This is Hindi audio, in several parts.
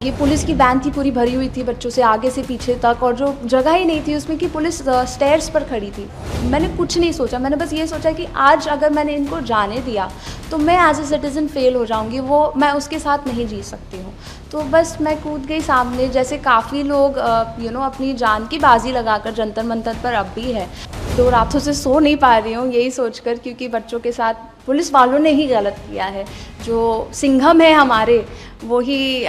ये पुलिस की वैन थी, पूरी भरी हुई थी बच्चों से आगे से पीछे तक, और जो जगह ही नहीं थी उसमें कि पुलिस स्टेयर्स पर खड़ी थी। मैंने कुछ नहीं सोचा, मैंने बस ये सोचा कि आज अगर मैंने इनको जाने दिया तो मैं एज ए सिटीज़न फेल हो जाऊंगी, वो मैं उसके साथ नहीं जी सकती हूँ। तो बस मैं कूद गई सामने, जैसे काफ़ी लोग अपनी जान की बाजी लगाकर जंतर मंतर पर अब भी है। 2 रातों से सो नहीं पा रही हूँ यही सोचकर, क्योंकि बच्चों के साथ पुलिस वालों ने ही गलत किया है। जो सिंघम है हमारे, वो ही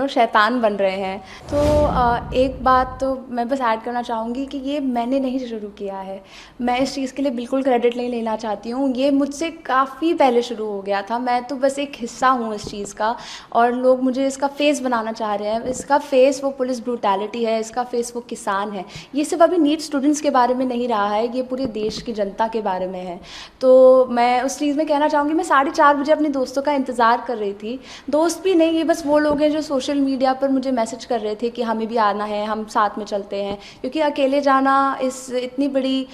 शैतान बन रहे हैं। तो एक बात तो मैं बस ऐड करना चाहूँगी कि ये मैंने नहीं शुरू किया है। मैं इस चीज़ के लिए बिल्कुल क्रेडिट नहीं लेना चाहती हूँ, ये मुझसे काफ़ी पहले शुरू हो गया था। मैं तो बस एक हिस्सा हूँ इस चीज़ का, और लोग मुझे इसका फेस बनाना चाह रहे हैं। इसका फेस वो पुलिस ब्रूटैलिटी है, इसका फेस वो किसान है। ये सिर्फ अभी नीट स्टूडेंट्स के बारे में नहीं रहा है, ये पूरे देश की जनता के बारे में है। तो मैं उस चीज़ में कहना चाहूँगी, मैं 4:30 बजे अपने दोस्तों का इंतज़ार कर रही थी। दोस्त भी नहीं, ये बस वो लोग हैं जो सोशल मीडिया पर मुझे मैसेज कर रहे थे कि हमें भी आना है, हम साथ में चलते हैं, क्योंकि अकेले जाना इस इतनी बड़ी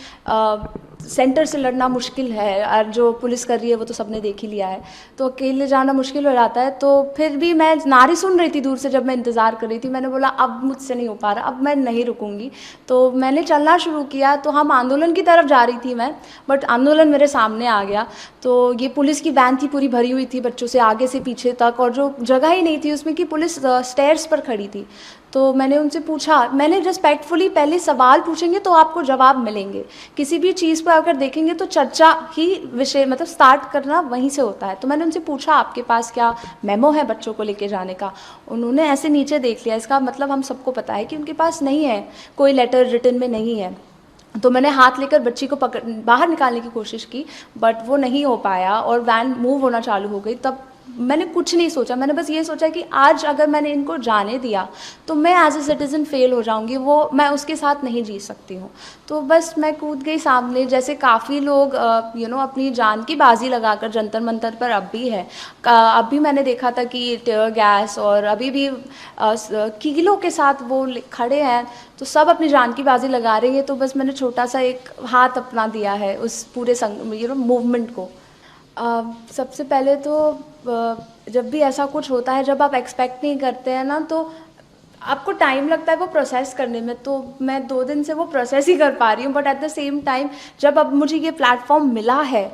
सेंटर से लड़ना मुश्किल है, और जो पुलिस कर रही है वो तो सबने देख ही लिया है। तो अकेले जाना मुश्किल हो जाता है। तो फिर भी मैं नारे सुन रही थी दूर से, जब मैं इंतज़ार कर रही थी। मैंने बोला अब मुझसे नहीं हो पा रहा, अब मैं नहीं रुकूंगी। तो मैंने चलना शुरू किया। तो हम आंदोलन की तरफ जा रही थी मैं, बट आंदोलन मेरे सामने आ गया। तो ये पुलिस की वैन थी, पूरी भरी हुई थी बच्चों से आगे से पीछे तक, और जो जगह ही नहीं थी उसमें कि पुलिस स्टेयर्स पर खड़ी थी। तो मैंने उनसे पूछा, मैंने रिस्पेक्टफुली पहले सवाल पूछेंगे तो आपको जवाब मिलेंगे। किसी भी चीज़ पर अगर देखेंगे तो चर्चा ही विषय मतलब स्टार्ट करना वहीं से होता है। तो मैंने उनसे पूछा, आपके पास क्या मेमो है बच्चों को लेके जाने का? उन्होंने ऐसे नीचे देख लिया। इसका मतलब हम सबको पता है कि उनके पास नहीं है, कोई लेटर रिटन में नहीं है। तो मैंने हाथ लेकर बच्ची को बाहर निकालने की कोशिश की, बट वो नहीं हो पाया और वैन मूव होना चालू हो गई। तब मैंने कुछ नहीं सोचा, मैंने बस ये सोचा कि आज अगर मैंने इनको जाने दिया तो मैं एज ए सिटीज़न फेल हो जाऊंगी, वो मैं उसके साथ नहीं जी सकती हूँ। तो बस मैं कूद गई सामने, जैसे काफ़ी लोग अपनी जान की बाजी लगाकर जंतर मंतर पर अब भी है। अभी मैंने देखा था कि टीयर गैस, और अभी भी कीलों के साथ वो खड़े हैं। तो सब अपनी जान की बाजी लगा रही है। तो बस मैंने छोटा सा एक हाथ अपना दिया है उस पूरे मूवमेंट को। सबसे पहले तो जब भी ऐसा कुछ होता है, जब आप एक्सपेक्ट नहीं करते हैं ना, तो आपको टाइम लगता है वो प्रोसेस करने में। तो मैं 2 दिन से वो प्रोसेस ही कर पा रही हूँ, but at the same time जब अब मुझे ये प्लेटफॉर्म मिला है,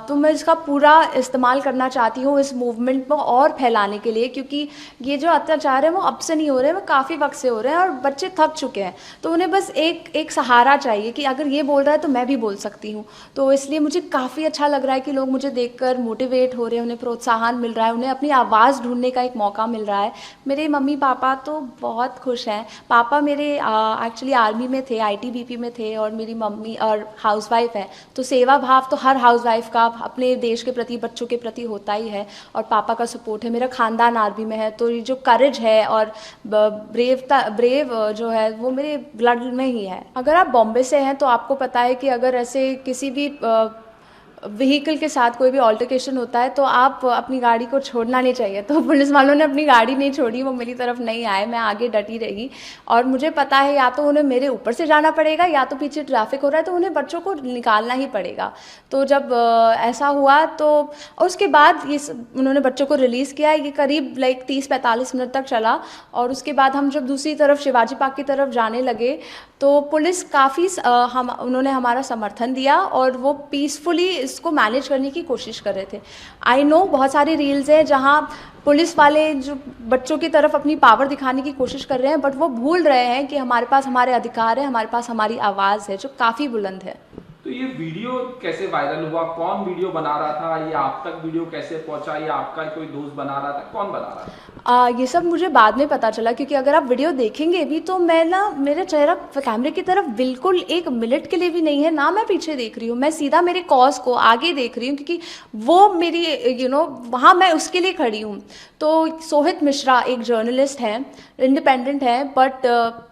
तो मैं इसका पूरा इस्तेमाल करना चाहती हूँ इस मूवमेंट को और फैलाने के लिए, क्योंकि ये जो अत्याचार है वो अब से नहीं हो रहे हैं, वो काफ़ी वक्त से हो रहे हैं, और बच्चे थक चुके हैं। तो उन्हें बस एक सहारा चाहिए कि अगर ये बोल रहा है तो मैं भी बोल सकती हूँ। तो इसलिए मुझे काफ़ी अच्छा लग रहा है कि लोग मुझे देखकर मोटिवेट हो रहे हैं, उन्हें प्रोत्साहन मिल रहा है, उन्हें अपनी आवाज़ ढूंढने का एक मौका मिल रहा है। मेरे मम्मी पापा तो बहुत खुश हैं। पापा मेरे एक्चुअली आर्मी में थे, आईटीबीपी में थे, और मेरी मम्मी और हाउसवाइफ है। तो सेवा भाव तो हर हाउसवाइफ का अपने देश के प्रति, बच्चों के प्रति होता ही है। और पापा का सपोर्ट है, मेरा खानदान आर्मी में है। तो ये जो करेज है और ब्रेव जो है वो मेरे ब्लड में ही है। अगर आप बॉम्बे से हैं तो आपको पता है कि अगर ऐसे किसी भी व्हीकल के साथ कोई भी ऑल्टरकेशन होता है तो आप अपनी गाड़ी को छोड़ना नहीं चाहिए। तो पुलिस वालों ने अपनी गाड़ी नहीं छोड़ी, वो मेरी तरफ नहीं आए, मैं आगे डटी रही। और मुझे पता है या तो उन्हें मेरे ऊपर से जाना पड़ेगा, या तो पीछे ट्रैफिक हो रहा है तो उन्हें बच्चों को निकालना ही पड़ेगा। तो जब ऐसा हुआ तो उसके बाद उन्होंने बच्चों को रिलीज़ किया। ये करीब 30-45 मिनट तक चला, और उसके बाद हम जब दूसरी तरफ शिवाजी पार्क की तरफ जाने लगे तो पुलिस काफ़ी उन्होंने हमारा समर्थन दिया, और वो पीसफुली इसको मैनेज करने की कोशिश कर रहे थे। आई नो बहुत सारी रील्स हैं जहां पुलिस वाले जो बच्चों की तरफ अपनी पावर दिखाने की कोशिश कर रहे हैं, बट वो भूल रहे हैं कि हमारे पास हमारे अधिकार है, हमारे पास हमारी आवाज़ है जो काफ़ी बुलंद है। तो ये वीडियो कैसे वायरल हुआ? कौन वीडियो बना रहा था? ये आप तक वीडियो कैसे पहुंचा? या आपका कोई दोस्त बना रहा था? कौन बना रहा था? ये सब मुझे बाद में पता चला, क्योंकि अगर आप वीडियो देखेंगे भी तो मैं ना, मेरा चेहरा कैमरे की तरफ बिल्कुल 1 मिनट के लिए भी नहीं है ना, मैं पीछे देख रही हूँ, मैं सीधा मेरे कॉज को आगे देख रही हूँ, क्योंकि वो मेरी वहाँ मैं उसके लिए खड़ी हूँ। तो सोहित मिश्रा एक जर्नलिस्ट हैं, इंडिपेंडेंट हैं, बट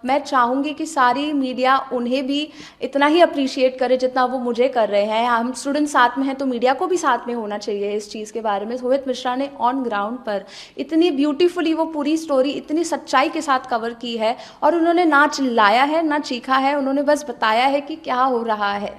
मैं चाहूँगी कि सारी मीडिया उन्हें भी इतना ही अप्रिशिएट करे जितना वो मुझे कर रहे हैं। हम स्टूडेंट साथ में हैं तो मीडिया को भी साथ में होना चाहिए इस चीज़ के बारे में। सोहित मिश्रा ने ऑन ग्राउंड पर इतनी ब्यूटीफुली वो पूरी स्टोरी इतनी सच्चाई के साथ कवर की है, और उन्होंने ना चिल्लाया है ना चीखा है, उन्होंने बस बताया है कि क्या हो रहा है।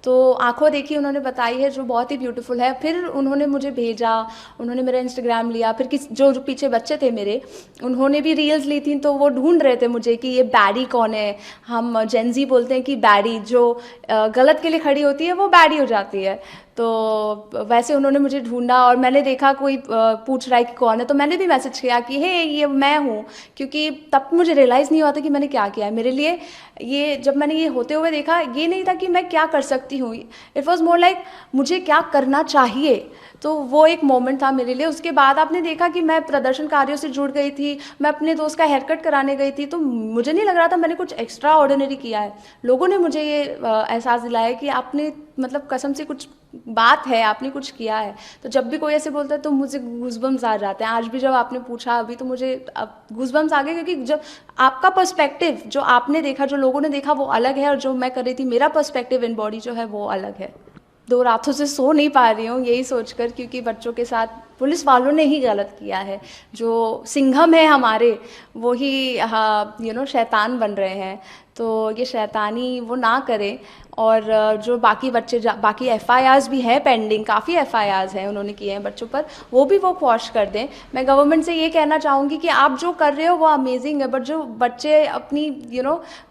तो आंखों देखी उन्होंने बताई है जो बहुत ही ब्यूटीफुल है। फिर उन्होंने मुझे भेजा, उन्होंने मेरा इंस्टाग्राम लिया, फिर जो पीछे बच्चे थे मेरे उन्होंने भी रील्स ली थी, तो वो ढूंढ रहे थे मुझे कि ये बैडी कौन है। हम जेंजी बोलते हैं कि बैडी जो गलत के लिए खड़ी होती है वो बैडी हो जाती है। तो वैसे उन्होंने मुझे ढूंढा और मैंने देखा कोई पूछ रहा है कि कौन है, तो मैंने भी मैसेज किया कि हे ये मैं हूँ, क्योंकि तब मुझे रियलाइज़ नहीं हुआ था कि मैंने क्या किया है। मेरे लिए ये जब मैंने ये होते हुए देखा, ये नहीं था कि मैं क्या कर सकती हूँ, इट वॉज मोर लाइक मुझे क्या करना चाहिए। तो वो एक मोमेंट था मेरे लिए। उसके बाद आपने देखा कि मैं प्रदर्शनकारियों से जुड़ गई थी, मैं अपने दोस्त का हेयर कट कराने गई थी, तो मुझे नहीं लग रहा था मैंने कुछ एक्स्ट्रा ऑर्डिनरी किया है। लोगों ने मुझे ये एहसास दिलाया कि आपने मतलब कसम से कुछ बात है, आपने कुछ किया है। तो जब भी कोई ऐसे बोलता है तो मुझे गूज़बम्स आ जाते हैं। आज भी जब आपने पूछा अभी तो मुझे अब गूज़बम्स आ गए, क्योंकि जब आपका पर्सपेक्टिव जो आपने देखा, जो लोगों ने देखा वो अलग है, और जो मैं कर रही थी मेरा पर्सपेक्टिव इन बॉडी जो है वो अलग है। 2 रातों से सो नहीं पा रही हूँ यही सोचकर, क्योंकि बच्चों के साथ पुलिस वालों ने ही गलत किया है। जो सिंघम है हमारे वो ही शैतान बन रहे हैं। तो ये शैतानी वो ना करें। और जो बाकी बच्चे बाकी FIRs भी हैं पेंडिंग, काफ़ी FIRs हैं उन्होंने किए हैं बच्चों पर, वो भी वो क्वॉश कर दें। मैं गवर्नमेंट से ये कहना चाहूँगी कि आप जो कर रहे हो वो अमेजिंग है, बट जो बच्चे अपनी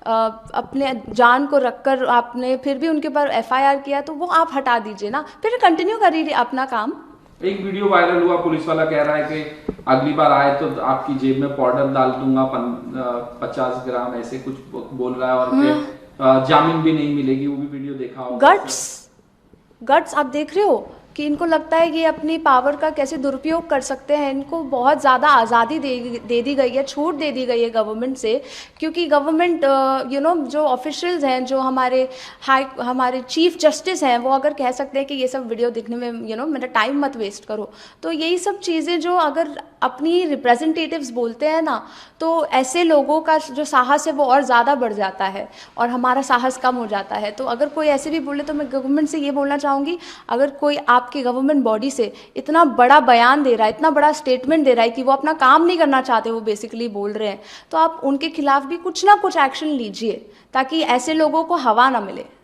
अपने जान को रख कर आपने फिर भी उनके ऊपर FIR किया, तो वो आप हटा दीजिए ना, फिर कंटिन्यू करिए अपना काम। एक वीडियो वायरल हुआ, पुलिस वाला कह रहा है कि अगली बार आए तो आपकी जेब में पाउडर डाल दूंगा 50 ग्राम, ऐसे कुछ बोल रहा है, और फिर जामीन भी नहीं मिलेगी। वो भी वीडियो देखा होगा। गट्स आप देख रहे हो कि इनको लगता है कि ये अपनी पावर का कैसे दुरुपयोग कर सकते हैं। इनको बहुत ज़्यादा आज़ादी दे दी गई है, छूट दे दी गई है गवर्नमेंट से, क्योंकि गवर्नमेंट जो ऑफिशियल्स हैं, जो हमारे चीफ जस्टिस हैं, वो अगर कह सकते हैं कि ये सब वीडियो देखने में मेरा टाइम मत वेस्ट करो, तो यही सब चीज़ें जो अगर अपनी रिप्रेजेंटेटिव्स बोलते हैं ना, तो ऐसे लोगों का जो साहस है वो और ज़्यादा बढ़ जाता है और हमारा साहस कम हो जाता है। तो अगर कोई ऐसे भी बोले तो मैं गवर्नमेंट से ये बोलना चाहूँगी, अगर कोई आपकी गवर्नमेंट बॉडी से इतना बड़ा बयान दे रहा है, इतना बड़ा स्टेटमेंट दे रहा है कि वो अपना काम नहीं करना चाहते, वो बेसिकली बोल रहे हैं, तो आप उनके खिलाफ भी कुछ ना कुछ एक्शन लीजिए, ताकि ऐसे लोगों को हवा ना मिले।